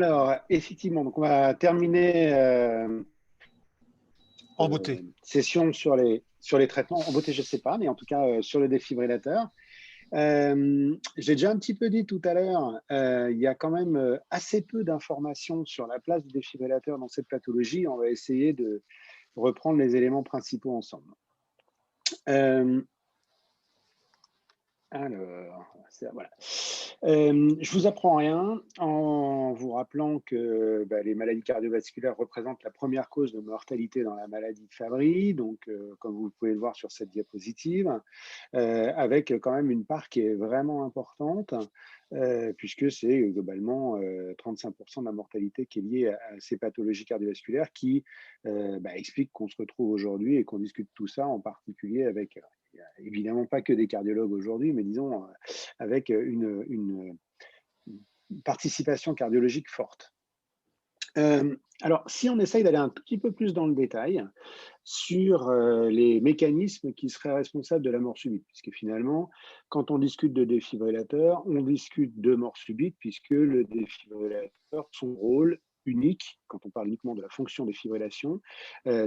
Alors, effectivement, donc on va terminer En beauté. session sur les traitements. En beauté, je ne sais pas, mais en tout cas sur le défibrillateur. J'ai déjà un petit peu dit tout à l'heure, il y a quand même assez peu d'informations sur la place du défibrillateur dans cette pathologie. On va essayer de reprendre les éléments principaux ensemble. Alors, voilà. Je vous apprends rien en vous rappelant que les maladies cardiovasculaires représentent la première cause de mortalité dans la maladie de Fabry, donc comme vous pouvez le voir sur cette diapositive, avec quand même une part qui est vraiment importante, puisque c'est globalement 35% de la mortalité qui est liée à ces pathologies cardiovasculaires qui expliquent qu'on se retrouve aujourd'hui et qu'on discute tout ça, en particulier avec... Il n'y a évidemment pas que des cardiologues aujourd'hui, mais disons avec une participation cardiologique forte. Alors, si on essaye d'aller un tout petit peu plus dans le détail sur les mécanismes qui seraient responsables de la mort subite, puisque finalement, quand on discute de défibrillateur, on discute de mort subite, puisque le défibrillateur, son rôle unique, quand on parle uniquement de la fonction de fibrillation,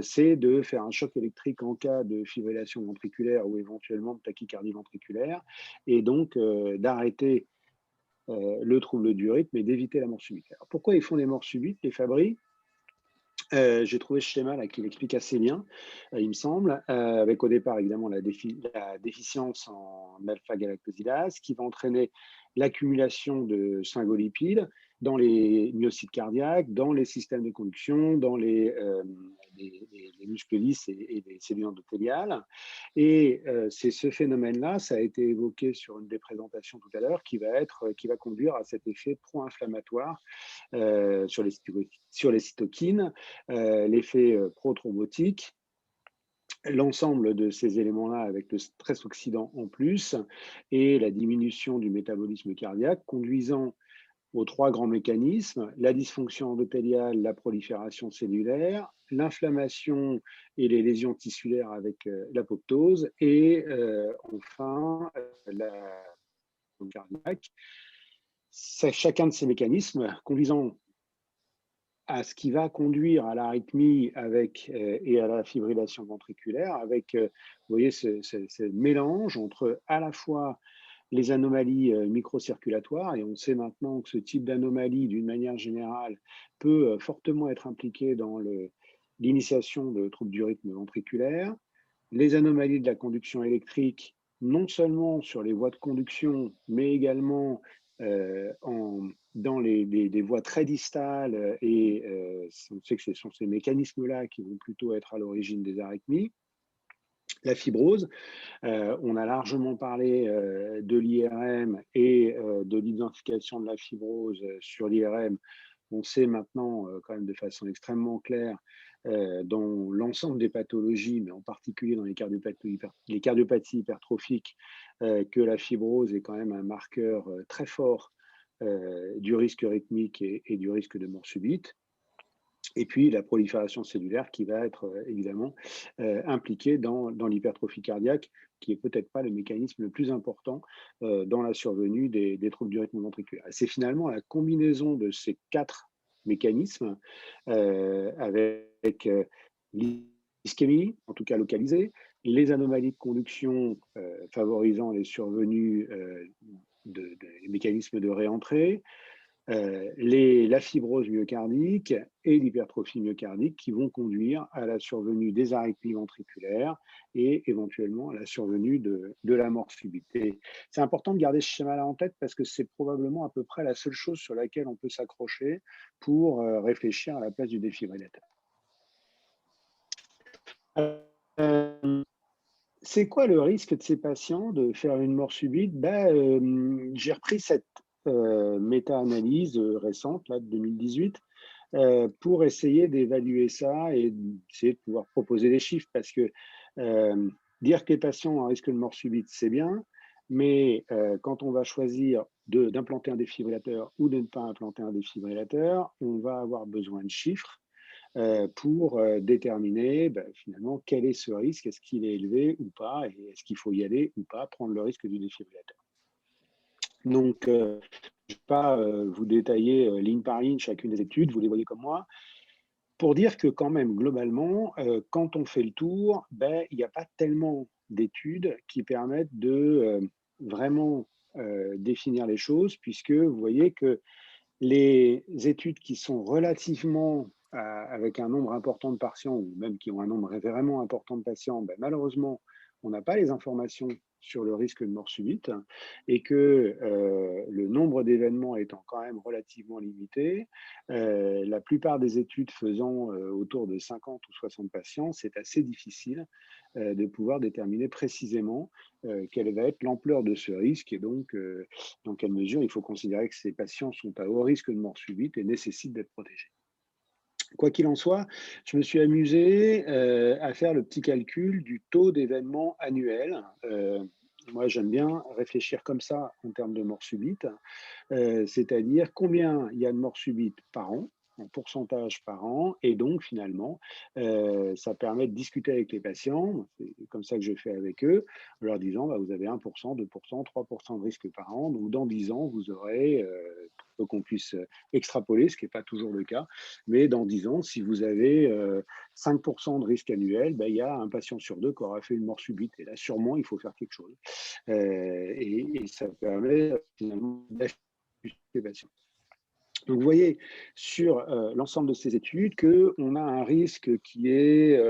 c'est de faire un choc électrique en cas de fibrillation ventriculaire ou éventuellement de tachycardie ventriculaire, et donc d'arrêter le trouble du rythme et d'éviter la mort subite. Alors, pourquoi ils font des morts subites, les Fabry? J'ai trouvé ce schéma là qui l'explique assez bien, il me semble, avec au départ évidemment la déficience en alpha-galactosidase qui va entraîner l'accumulation de sphingolipides dans les myocytes cardiaques, dans les systèmes de conduction, dans les muscles lisses et les cellules endothéliales. Et c'est ce phénomène-là, ça a été évoqué sur une des présentations tout à l'heure, qui va conduire à cet effet pro-inflammatoire sur les cytokines, l'effet prothrombotique, l'ensemble de ces éléments-là avec le stress oxydant en plus et la diminution du métabolisme cardiaque conduisant aux trois grands mécanismes: la dysfonction endothéliale, la prolifération cellulaire, l'inflammation et les lésions tissulaires avec l'apoptose et enfin la cardiaque. Chacun de ces mécanismes conduisant à ce qui va conduire à l'arythmie et à la fibrillation ventriculaire, avec, vous voyez, ce mélange entre à la fois les anomalies microcirculatoires, et on sait maintenant que ce type d'anomalie, d'une manière générale, peut fortement être impliqué dans l'initiation de troubles du rythme ventriculaire, les anomalies de la conduction électrique, non seulement sur les voies de conduction, mais également dans des voies très distales, et on sait que ce sont ces mécanismes-là qui vont plutôt être à l'origine des arythmies. La fibrose, on a largement parlé de l'IRM et de l'identification de la fibrose sur l'IRM. On sait maintenant quand même de façon extrêmement claire dans l'ensemble des pathologies, mais en particulier dans les cardiopathies hypertrophiques, que la fibrose est quand même un marqueur très fort du risque rythmique et du risque de mort subite. Et puis la prolifération cellulaire qui va être évidemment impliquée dans l'hypertrophie cardiaque, qui est peut-être pas le mécanisme le plus important dans la survenue des troubles du rythme ventriculaire. C'est finalement la combinaison de ces quatre mécanismes avec l'ischémie, en tout cas localisée, les anomalies de conduction favorisant les survenues des mécanismes de réentrée, la fibrose myocardique et l'hypertrophie myocardique qui vont conduire à la survenue des arythmies ventriculaires et éventuellement à la survenue de la mort subite. C'est important de garder ce schéma-là en tête parce que c'est probablement à peu près la seule chose sur laquelle on peut s'accrocher pour réfléchir à la place du défibrillateur. C'est quoi le risque de ces patients de faire une mort subite? J'ai repris cette méta-analyse récente, là, de 2018, pour essayer d'évaluer ça et d'essayer de pouvoir proposer des chiffres, parce que dire que les patients ont un risque de mort subite, c'est bien, mais quand on va choisir d'implanter un défibrillateur ou de ne pas implanter un défibrillateur, on va avoir besoin de chiffres pour déterminer finalement quel est ce risque, est-ce qu'il est élevé ou pas, et est-ce qu'il faut y aller ou pas, prendre le risque du défibrillateur. Donc, je ne vais pas vous détailler ligne par ligne chacune des études, vous les voyez comme moi, pour dire que quand même, globalement, quand on fait le tour, ben, il n'y a pas tellement d'études qui permettent de vraiment définir les choses, puisque vous voyez que les études qui sont relativement avec un nombre important de patients, ou même qui ont un nombre vraiment important de patients, ben, malheureusement, on n'a pas les informations sur le risque de mort subite et que le nombre d'événements étant quand même relativement limité, la plupart des études faisant autour de 50 ou 60 patients, c'est assez difficile de pouvoir déterminer précisément quelle va être l'ampleur de ce risque et donc dans quelle mesure il faut considérer que ces patients sont à haut risque de mort subite et nécessitent d'être protégés. Quoi qu'il en soit, je me suis amusé à faire le petit calcul du taux d'événements annuels. Moi, j'aime bien réfléchir comme ça en termes de mort subite, c'est-à-dire combien il y a de morts subites par an, en pourcentage par an, et donc finalement, ça permet de discuter avec les patients, c'est comme ça que je fais avec eux, en leur disant, bah, vous avez 1%, 2%, 3% de risque par an, donc dans 10 ans, vous aurez, faut qu'on puisse extrapoler, ce qui n'est pas toujours le cas, mais dans 10 ans, si vous avez 5% de risque annuel, ben, il y a un patient sur deux qui aura fait une mort subite, et là, sûrement, il faut faire quelque chose. Et ça permet finalement d'ajuster les patients. Donc, vous voyez sur l'ensemble de ces études qu'on a un risque qui est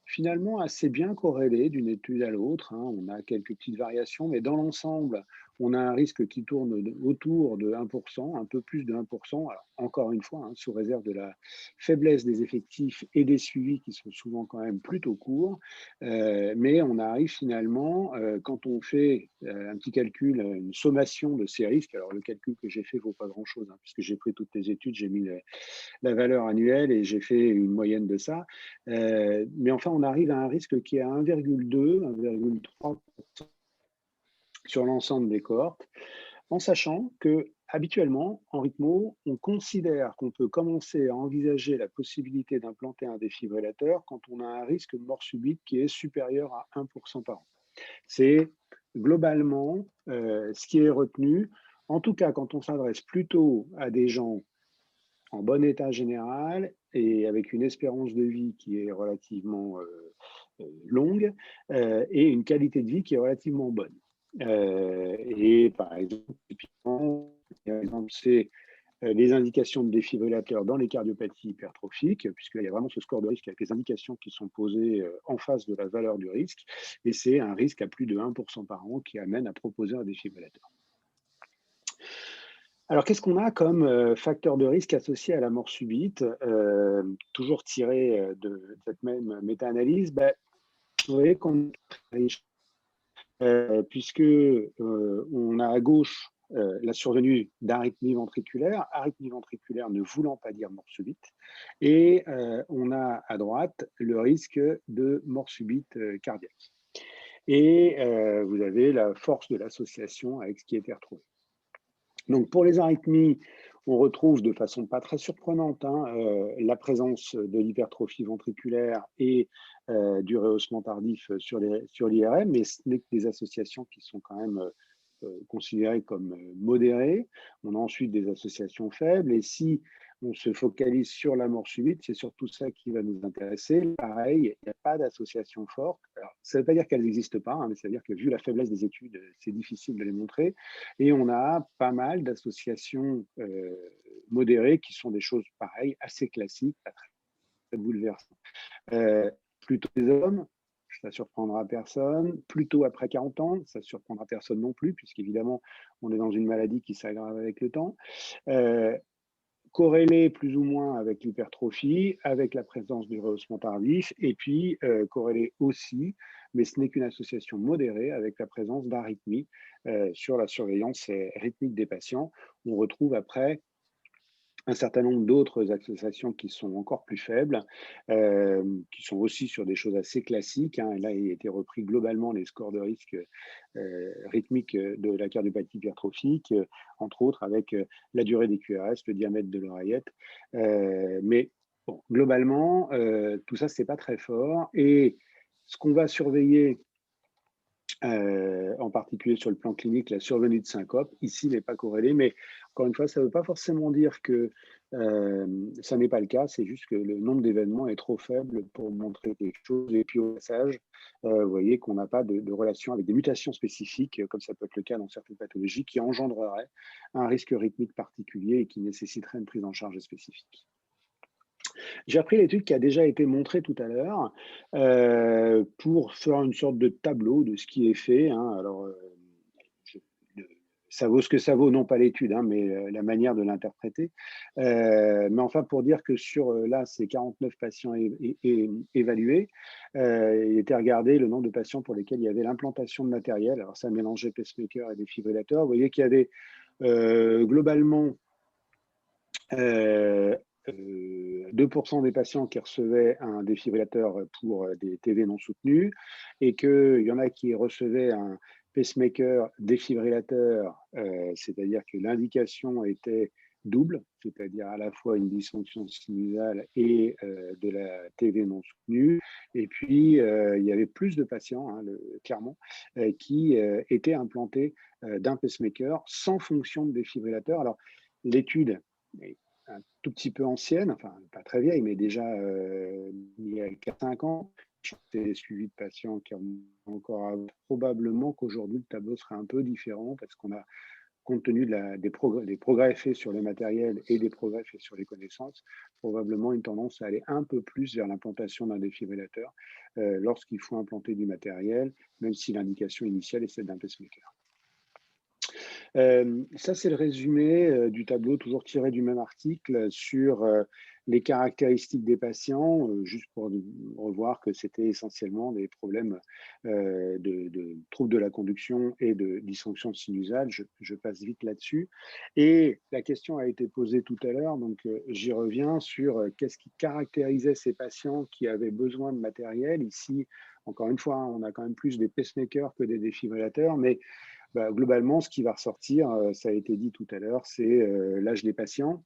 finalement assez bien corrélé d'une étude à l'autre, hein. On a quelques petites variations, mais dans l'ensemble, on a un risque qui tourne autour de 1%, un peu plus de 1%. Alors, encore une fois, hein, sous réserve de la faiblesse des effectifs et des suivis qui sont souvent quand même plutôt courts. Mais on arrive finalement, quand on fait un petit calcul, une sommation de ces risques, alors le calcul que j'ai fait vaut pas grand-chose, hein, puisque j'ai pris toutes les études, j'ai mis la valeur annuelle et j'ai fait une moyenne de ça. Mais enfin, on arrive à un risque qui est à 1,2, 1,3% sur l'ensemble des cohortes, en sachant que habituellement, en rythmo, on considère qu'on peut commencer à envisager la possibilité d'implanter un défibrillateur quand on a un risque de mort subite qui est supérieur à 1% par an. C'est globalement ce qui est retenu, en tout cas quand on s'adresse plutôt à des gens en bon état général et avec une espérance de vie qui est relativement longue et une qualité de vie qui est relativement bonne. Et par exemple, c'est les indications de défibrillateur dans les cardiopathies hypertrophiques, puisqu'il y a vraiment ce score de risque avec les indications qui sont posées en face de la valeur du risque, et c'est un risque à plus de 1% par an qui amène à proposer un défibrillateur. Alors, qu'est-ce qu'on a comme facteur de risque associé à la mort subite, toujours tiré de cette même méta-analyse? Ben, vous voyez qu'on est très riche, puisque on a à gauche la survenue d'arythmie ventriculaire ne voulant pas dire mort subite, et on a à droite le risque de mort subite cardiaque. Et vous avez la force de l'association avec ce qui a été retrouvé. Donc pour les arythmies, on retrouve de façon pas très surprenante la présence de l'hypertrophie ventriculaire et du rehaussement tardif sur l'IRM, mais ce n'est que des associations qui sont quand même considérées comme modérées. On a ensuite des associations faibles, et si on se focalise sur la mort subite, c'est surtout ça qui va nous intéresser. Pareil, il n'y a pas d'association forte. Alors, ça ne veut pas dire qu'elles n'existent pas, hein, mais ça veut dire que vu la faiblesse des études, c'est difficile de les montrer. Et on a pas mal d'associations modérées qui sont des choses pareilles, assez classiques, pas très bouleversantes. Plutôt des hommes, ça ne surprendra personne. Plutôt après 40 ans, ça ne surprendra personne non plus, puisqu'évidemment, on est dans une maladie qui s'aggrave avec le temps. Corrélé plus ou moins avec l'hypertrophie, avec la présence du rehaussement tardif, et puis corrélé aussi, mais ce n'est qu'une association modérée, avec la présence d'arythmie sur la surveillance rythmique des patients. On retrouve après un certain nombre d'autres associations qui sont encore plus faibles, qui sont aussi sur des choses assez classiques, hein. Là, il a été repris globalement les scores de risque rythmique de la cardiopathie hypertrophique, entre autres avec la durée des QRS, le diamètre de l'oreillette. Mais bon, globalement, tout ça, c'est pas très fort. Et ce qu'on va surveiller en particulier sur le plan clinique, la survenue de syncope, ici, n'est pas corrélée. Mais encore une fois, ça ne veut pas forcément dire que ça n'est pas le cas, c'est juste que le nombre d'événements est trop faible pour montrer quelque chose. Et puis au passage, vous voyez qu'on n'a pas de relation avec des mutations spécifiques, comme ça peut être le cas dans certaines pathologies, qui engendreraient un risque rythmique particulier et qui nécessiterait une prise en charge spécifique. J'ai repris l'étude qui a déjà été montrée tout à l'heure pour faire une sorte de tableau de ce qui est fait, hein. Alors, je- le- ça vaut ce que ça vaut, non pas l'étude, hein, mais la manière de l'interpréter. Mais enfin, pour dire que sur, là, ces 49 patients évalués, il était regardé le nombre de patients pour lesquels il y avait l'implantation de matériel. Alors, ça mélangeait pacemaker et défibrillateurs. Vous voyez qu'il y avait globalement euh, 2% des patients qui recevaient un défibrillateur pour des TV non soutenus et qu'il y en a qui recevaient un pacemaker défibrillateur, c'est-à-dire que l'indication était double, c'est-à-dire à la fois une dysfonction sinusale et de la TV non soutenue. Et puis, il y avait plus de patients, hein, clairement, qui étaient implantés d'un pacemaker sans fonction de défibrillateur. Alors, l'étude est un tout petit peu ancienne, enfin pas très vieille, mais déjà il y a 4-5 ans. J'ai suivi de patients qui ont encore probablement qu'aujourd'hui le tableau serait un peu différent parce qu'on a, compte tenu des progrès faits sur le matériel et des progrès faits sur les connaissances, probablement une tendance à aller un peu plus vers l'implantation d'un défibrillateur lorsqu'il faut implanter du matériel, même si l'indication initiale est celle d'un pacemaker. Ça, c'est le résumé du tableau, toujours tiré du même article, sur les caractéristiques juste pour revoir que c'était essentiellement des problèmes de troubles de la conduction et de dysfonction sinusale. Je passe vite là-dessus. Et la question a été posée tout à l'heure, donc j'y reviens sur qu'est-ce qui caractérisait ces patients qui avaient besoin de matériel. Ici, encore une fois, on a quand même plus des pacemakers que des défibrillateurs, mais globalement, ce qui va ressortir, ça a été dit tout à l'heure, c'est l'âge des patients,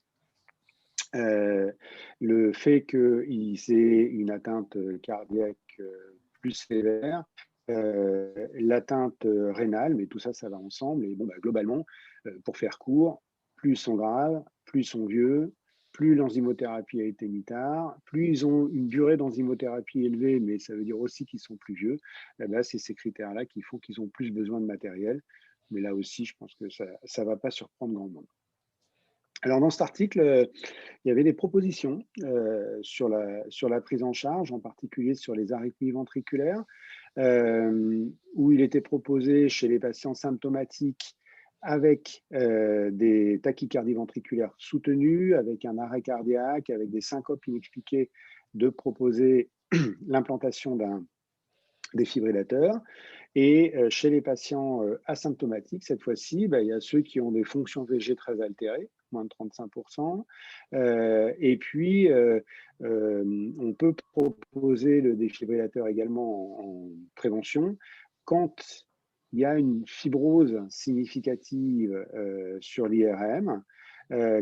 le fait qu'ils aient une atteinte cardiaque plus sévère, l'atteinte rénale, mais tout ça, ça va ensemble. Et bon, globalement, pour faire court, plus ils sont graves, plus ils sont vieux, plus l'enzymothérapie a été mise tard, plus ils ont une durée d'enzymothérapie élevée, mais ça veut dire aussi qu'ils sont plus vieux. C'est ces critères-là qui font qu'ils ont plus besoin de matériel. Mais là aussi, je pense que ça ne va pas surprendre grand monde. Alors, dans cet article, il y avait des propositions sur la prise en charge, en particulier sur les arythmies ventriculaires, où il était proposé chez les patients symptomatiques avec des tachycardies ventriculaires soutenues, avec un arrêt cardiaque, avec des syncopes inexpliquées, de proposer l'implantation d'un défibrillateur. Et chez les patients asymptomatiques, cette fois-ci, il y a ceux qui ont des fonctions VG très altérées, moins de 35%. Et puis, on peut proposer le défibrillateur également en prévention quand il y a une fibrose significative sur l'IRM,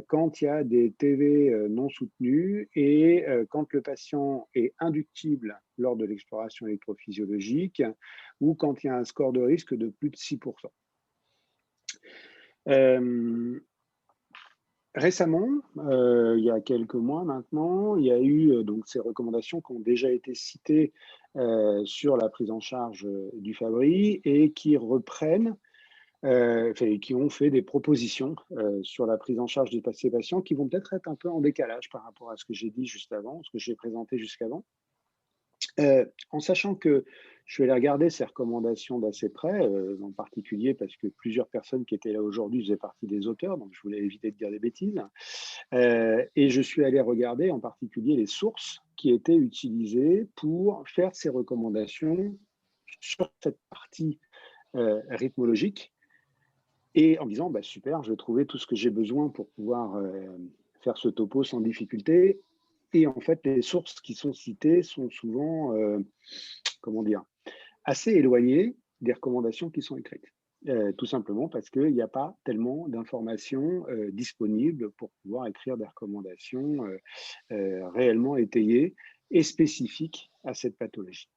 quand il y a des TV non soutenus et quand le patient est inductible lors de l'exploration électrophysiologique ou quand il y a un score de risque de plus de 6%. Récemment, il y a quelques mois maintenant, il y a eu donc ces recommandations qui ont déjà été citées sur la prise en charge du Fabry et qui reprennent qui ont fait des propositions sur la prise en charge de ces patients qui vont peut-être être un peu en décalage par rapport à ce que j'ai dit juste avant, ce que j'ai présenté jusqu'avant. En sachant que je vais aller regarder ces recommandations d'assez près, en particulier parce que plusieurs personnes qui étaient là aujourd'hui faisaient partie des auteurs, donc je voulais éviter de dire des bêtises. Et je suis allé regarder en particulier les sources qui étaient utilisées pour faire ces recommandations sur cette partie rythmologique. Et en me disant, super, je vais trouver tout ce que j'ai besoin pour pouvoir faire ce topo sans difficulté. Et en fait, les sources qui sont citées sont souvent, comment dire, assez éloignées des recommandations qui sont écrites. Tout simplement parce qu'il n'y a pas tellement d'informations disponibles pour pouvoir écrire des recommandations réellement étayées et spécifiques à cette pathologie.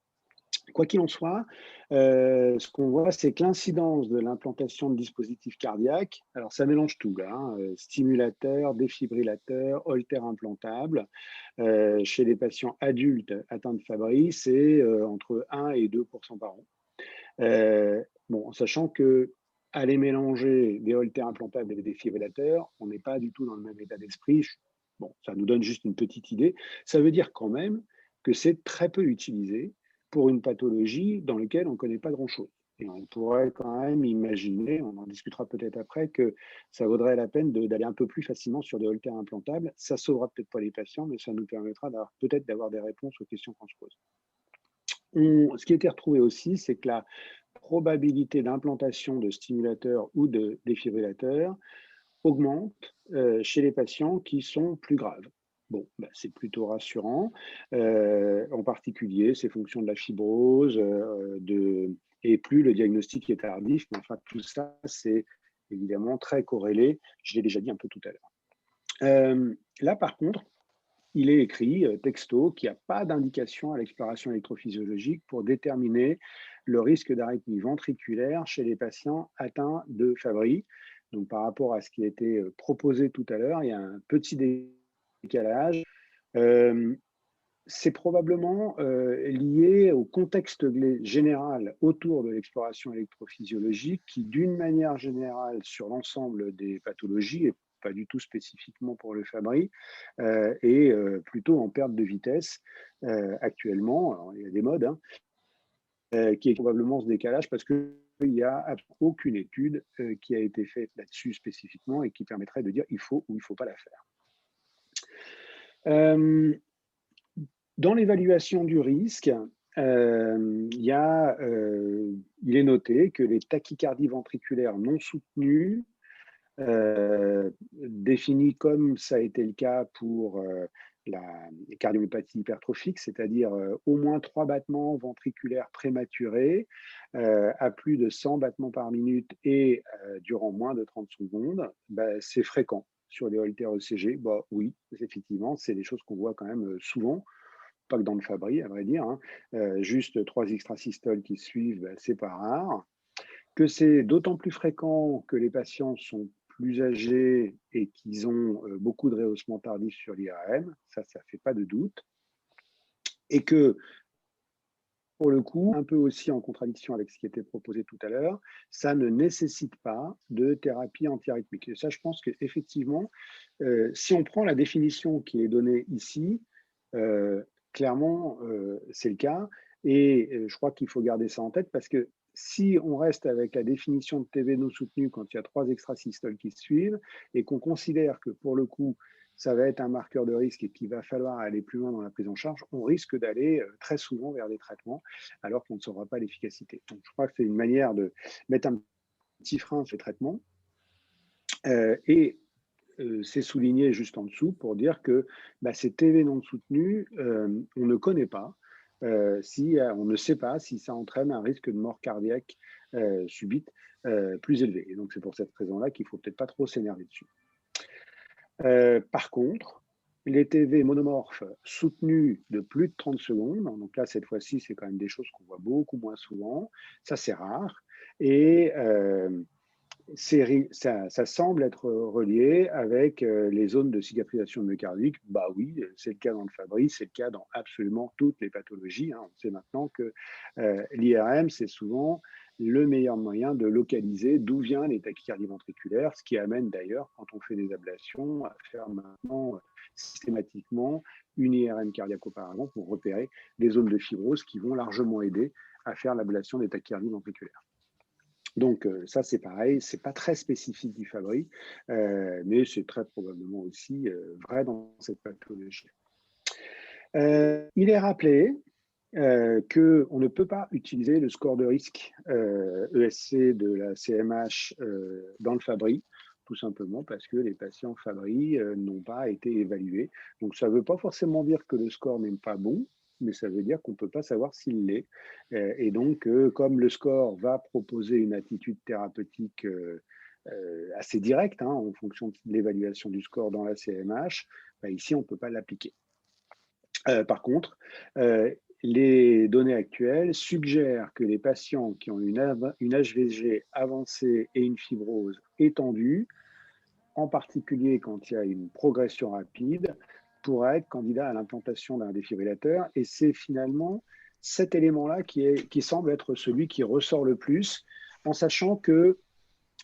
Quoi qu'il en soit, ce qu'on voit, c'est que l'incidence de l'implantation de dispositifs cardiaques, alors ça mélange tout là, hein, stimulateurs, défibrillateurs, holters implantables, chez les patients adultes atteints de Fabry, c'est entre 1 et 2 par an. Bon, en sachant que aller mélanger des holters implantables et des défibrillateurs, on n'est pas du tout dans le même état d'esprit. Bon, ça nous donne juste une petite idée. Ça veut dire quand même que c'est très peu utilisé pour une pathologie dans laquelle on ne connaît pas grand-chose. Et on pourrait quand même imaginer, on en discutera peut-être après, que ça vaudrait la peine d'aller un peu plus facilement sur des holters implantables. Ça sauvera peut-être pas les patients, mais ça nous permettra peut-être d'avoir des réponses aux questions qu'on se pose. Ce qui a été retrouvé aussi, c'est que la probabilité d'implantation de stimulateurs ou de défibrillateurs augmente chez les patients qui sont plus graves. Bon, bah, c'est plutôt rassurant. En particulier, c'est fonction de la fibrose, et plus le diagnostic est tardif. Mais enfin, tout ça, c'est évidemment très corrélé. Je l'ai déjà dit un peu tout à l'heure. Là, par contre, il est écrit texto qu'il n'y a pas d'indication à l'exploration électrophysiologique pour déterminer le risque d'arythmie ventriculaire chez les patients atteints de Fabry. Donc, par rapport à ce qui a été proposé tout à l'heure, il y a un petit décalage. C'est probablement lié au contexte général autour de l'exploration électrophysiologique qui, d'une manière générale, sur l'ensemble des pathologies, et pas du tout spécifiquement pour le Fabry, est plutôt en perte de vitesse actuellement. Alors, il y a des modes, hein, qui est probablement ce décalage parce qu'il n'y a aucune étude qui a été faite là-dessus spécifiquement et qui permettrait de dire il faut ou il ne faut pas la faire. Dans l'évaluation du risque, il est noté que les tachycardies ventriculaires non soutenues, définies comme ça a été le cas pour la cardiomyopathie hypertrophique, c'est-à-dire au moins 3 battements ventriculaires prématurés à plus de 100 battements par minute et durant moins de 30 secondes, bah, c'est fréquent. Sur les holters ECG, bah, oui, effectivement, c'est des choses qu'on voit quand même souvent, pas que dans le Fabry, à vrai dire, hein. Juste 3 extrasystoles qui suivent, bah, c'est pas rare. Que c'est d'autant plus fréquent que les patients sont plus âgés et qu'ils ont beaucoup de rehaussement tardif sur l'IRM, ça fait pas de doute. Et que, pour le coup, un peu aussi en contradiction avec ce qui était proposé tout à l'heure, ça ne nécessite pas de thérapie antiarythmique. Et ça, je pense qu'effectivement, si on prend la définition qui est donnée ici, clairement, c'est le cas. Et je crois qu'il faut garder ça en tête parce que si on reste avec la définition de TV non soutenue quand il y a 3 extrasystoles qui suivent et qu'on considère que pour le coup, ça va être un marqueur de risque et qu'il va falloir aller plus loin dans la prise en charge, on risque d'aller très souvent vers des traitements alors qu'on ne saura pas l'efficacité. Donc, je crois que c'est une manière de mettre un petit frein à ces traitements. Et c'est souligné juste en dessous pour dire que bah, ces TV non soutenus, on ne connaît pas, on ne sait pas si ça entraîne un risque de mort cardiaque subite plus élevé. Et donc c'est pour cette raison-là qu'il ne faut peut-être pas trop s'énerver dessus. Par contre, les TV monomorphes soutenus de plus de 30 secondes, donc là cette fois-ci c'est quand même des choses qu'on voit beaucoup moins souvent, ça c'est rare, et ça semble être relié avec les zones de cicatrisation myocardique. Bah oui, c'est le cas dans le Fabry, c'est le cas dans absolument toutes les pathologies, hein. On sait maintenant que l'IRM, c'est souvent le meilleur moyen de localiser d'où viennent les tachycardies ventriculaires, ce qui amène d'ailleurs, quand on fait des ablations, à faire maintenant systématiquement une IRM cardiaque auparavant pour repérer des zones de fibrose qui vont largement aider à faire l'ablation des tachycardies ventriculaires. Donc ça, c'est pareil, c'est pas très spécifique du Fabry, mais c'est très probablement aussi vrai dans cette pathologie. Il est rappelé qu'on ne peut pas utiliser le score de risque ESC de la CMH dans le Fabry, tout simplement parce que les patients Fabry n'ont pas été évalués. Donc ça ne veut pas forcément dire que le score n'est pas bon, mais ça veut dire qu'on ne peut pas savoir s'il l'est. Et donc, comme le score va proposer une attitude thérapeutique assez directe hein, en fonction de l'évaluation du score dans la CMH, bah ici, on ne peut pas l'appliquer. Par contre, les données actuelles suggèrent que les patients qui ont une HVG avancée et une fibrose étendue, en particulier quand il y a une progression rapide, pourraient être candidats à l'implantation d'un défibrillateur. Et c'est finalement cet élément-là qui semble être celui qui ressort le plus, en sachant que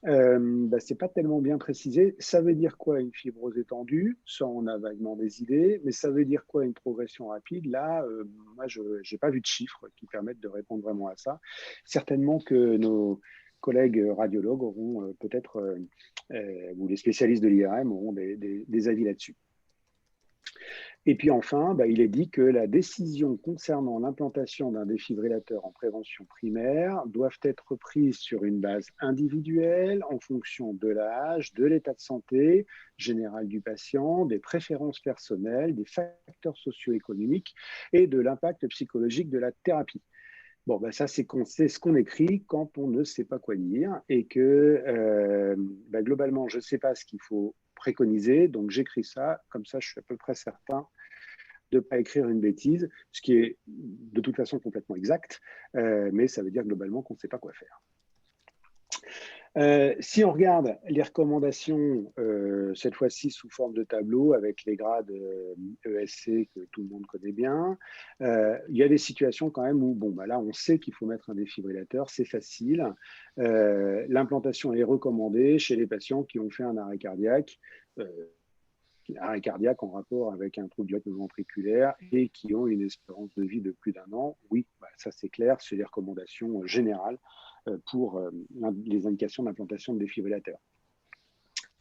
ce n'est pas tellement bien précisé. Ça veut dire quoi une fibrose étendue? Ça, on a vaguement des idées, mais ça veut dire quoi une progression rapide? Là, moi, je n'ai pas vu de chiffres qui permettent de répondre vraiment à ça. Certainement que nos collègues radiologues auront peut-être, ou les spécialistes de l'IRM auront des avis là-dessus. Et puis enfin, il est dit que la décision concernant l'implantation d'un défibrillateur en prévention primaire doivent être prises sur une base individuelle en fonction de l'âge, de l'état de santé général du patient, des préférences personnelles, des facteurs socio-économiques et de l'impact psychologique de la thérapie. Bon, ça, c'est ce qu'on écrit quand on ne sait pas quoi dire et que globalement, je ne sais pas ce qu'il faut préconiser, donc j'écris ça, comme ça je suis à peu près certain de ne pas écrire une bêtise, ce qui est de toute façon complètement exact, mais ça veut dire globalement qu'on ne sait pas quoi faire. Si on regarde les recommandations, cette fois-ci sous forme de tableau avec les grades ESC que tout le monde connaît bien, il y a des situations quand même où, là, on sait qu'il faut mettre un défibrillateur, c'est facile. L'implantation est recommandée chez les patients qui ont fait un arrêt cardiaque en rapport avec un trouble du rythme ventriculaire et qui ont une espérance de vie de plus d'1 an. Oui, ça c'est clair, c'est les recommandations générales pour les indications d'implantation de défibrillateurs.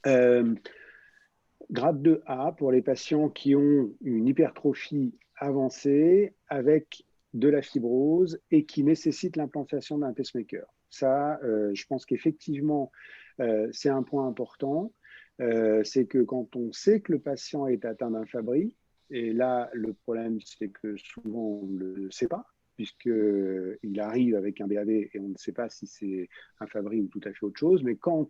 Grade 2A pour les patients qui ont une hypertrophie avancée avec de la fibrose et qui nécessitent l'implantation d'un pacemaker. Ça, je pense qu'effectivement, c'est un point important. C'est que quand on sait que le patient est atteint d'un Fabry, et là, le problème, c'est que souvent, on ne le sait pas, puisqu'il arrive avec un DAV et on ne sait pas si c'est un Fabry ou tout à fait autre chose. Mais quand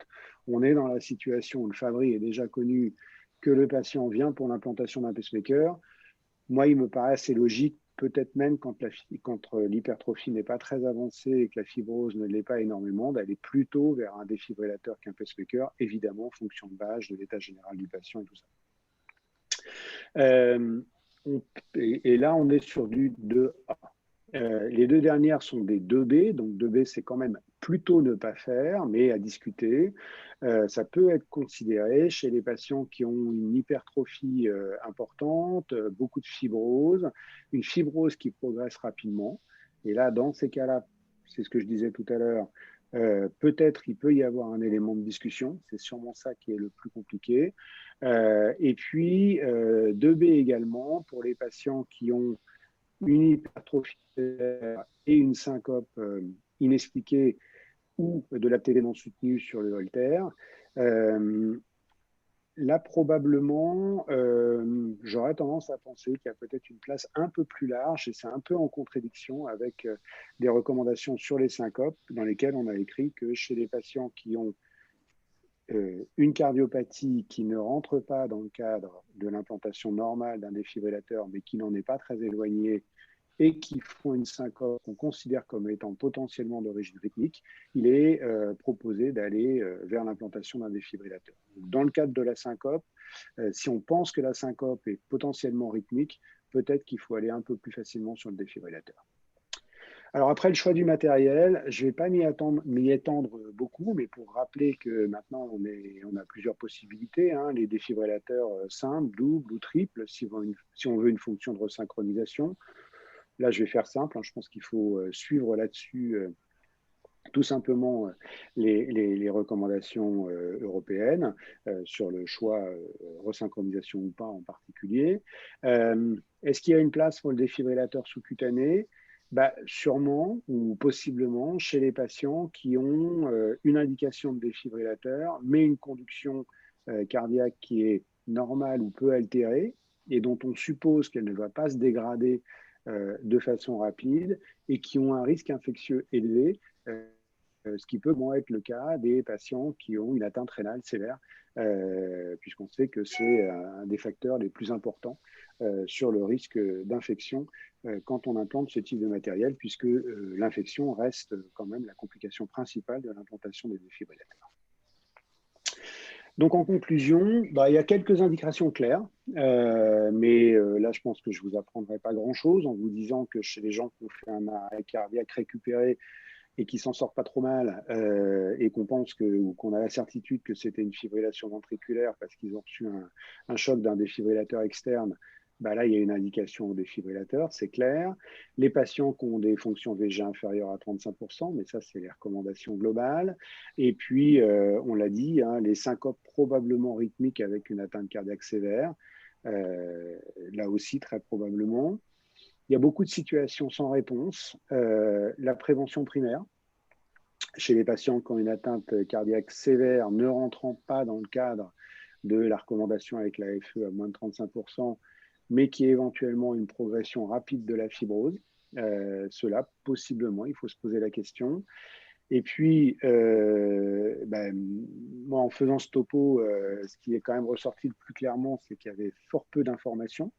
on est dans la situation où le Fabry est déjà connu, que le patient vient pour l'implantation d'un pacemaker, moi, il me paraît assez logique, peut-être même quand l'hypertrophie n'est pas très avancée et que la fibrose ne l'est pas énormément, d'aller plutôt vers un défibrillateur qu'un pacemaker, évidemment en fonction de l'âge, de l'état général du patient et tout ça. Et là, on est sur du 2A. Les deux dernières sont des 2B, donc 2B c'est quand même plutôt ne pas faire, mais à discuter. Ça peut être considéré chez les patients qui ont une hypertrophie importante, beaucoup de fibrose, une fibrose qui progresse rapidement. Et là, dans ces cas-là, c'est ce que je disais tout à l'heure, peut-être il peut y avoir un élément de discussion, c'est sûrement ça qui est le plus compliqué. Et puis 2B également pour les patients qui ont une hypertrophie et une syncope inexpliquée ou de l'apnée non soutenue sur le Holter. Là, probablement, j'aurais tendance à penser qu'il y a peut-être une place un peu plus large, et c'est un peu en contradiction avec des recommandations sur les syncopes, dans lesquelles on a écrit que chez les patients qui ont une cardiopathie qui ne rentre pas dans le cadre de l'implantation normale d'un défibrillateur, mais qui n'en est pas très éloigné, et qui font une syncope qu'on considère comme étant potentiellement d'origine rythmique, il est proposé d'aller vers l'implantation d'un défibrillateur. Dans le cadre de la syncope, si on pense que la syncope est potentiellement rythmique, peut-être qu'il faut aller un peu plus facilement sur le défibrillateur. Alors après le choix du matériel, je ne vais pas m'y étendre beaucoup, mais pour rappeler que maintenant on a plusieurs possibilités, les défibrillateurs simples, doubles ou triples, si on veut une fonction de resynchronisation. Là, je vais faire simple. Je pense qu'il faut suivre là-dessus tout simplement les recommandations européennes sur le choix resynchronisation ou pas en particulier. Est-ce qu'il y a une place pour le défibrillateur sous-cutané? Sûrement ou possiblement chez les patients qui ont une indication de défibrillateur, mais une conduction cardiaque qui est normale ou peu altérée et dont on suppose qu'elle ne va pas se dégrader de façon rapide et qui ont un risque infectieux élevé, et là, on peut ce qui peut être le cas des patients qui ont une atteinte rénale sévère, puisqu'on sait que c'est un des facteurs les plus importants sur le risque d'infection quand on implante ce type de matériel, puisque l'infection reste quand même la complication principale de l'implantation des défibrillateurs. Donc en conclusion, il y a quelques indications claires, mais là je pense que je ne vous apprendrai pas grand-chose en vous disant que chez les gens qui ont fait un arrêt cardiaque récupéré et qui s'en sortent pas trop mal, et qu'on pense ou qu'on a la certitude que c'était une fibrillation ventriculaire parce qu'ils ont reçu un choc d'un défibrillateur externe, là, il y a une indication au défibrillateur, c'est clair. Les patients qui ont des fonctions VG inférieures à 35%, mais ça, c'est les recommandations globales. Et puis, on l'a dit, les syncopes probablement rythmiques avec une atteinte cardiaque sévère, là aussi, très probablement. Il y a beaucoup de situations sans réponse. La prévention primaire, chez les patients qui ont une atteinte cardiaque sévère ne rentrant pas dans le cadre de la recommandation avec la FE à moins de 35%, mais qui est éventuellement une progression rapide de la fibrose. Cela, possiblement, il faut se poser la question. Et puis, moi, en faisant ce topo, ce qui est quand même ressorti le plus clairement, c'est qu'il y avait fort peu d'informations,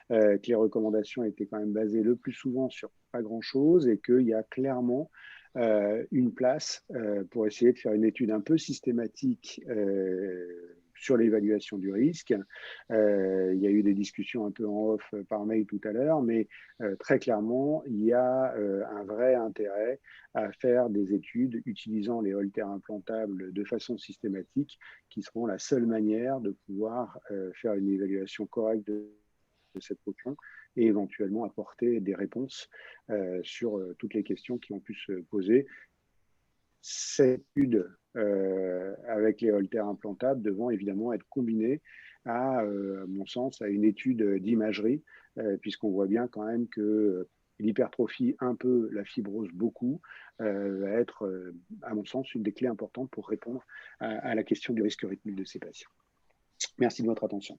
que les recommandations étaient quand même basées le plus souvent sur pas grand-chose et qu'il y a clairement une place pour essayer de faire une étude un peu systématique sur l'évaluation du risque. Il y a eu des discussions un peu en off par mail tout à l'heure, mais très clairement, il y a un vrai intérêt à faire des études utilisant les holters implantables de façon systématique, qui seront la seule manière de pouvoir faire une évaluation correcte de cette population et éventuellement apporter des réponses sur toutes les questions qui ont pu se poser. Cette étude avec les holters implantables devant évidemment être combinée à mon sens, à une étude d'imagerie, puisqu'on voit bien quand même que l'hypertrophie un peu, la fibrose beaucoup, va être, à mon sens, une des clés importantes pour répondre à la question du risque rythmique de ces patients. Merci de votre attention.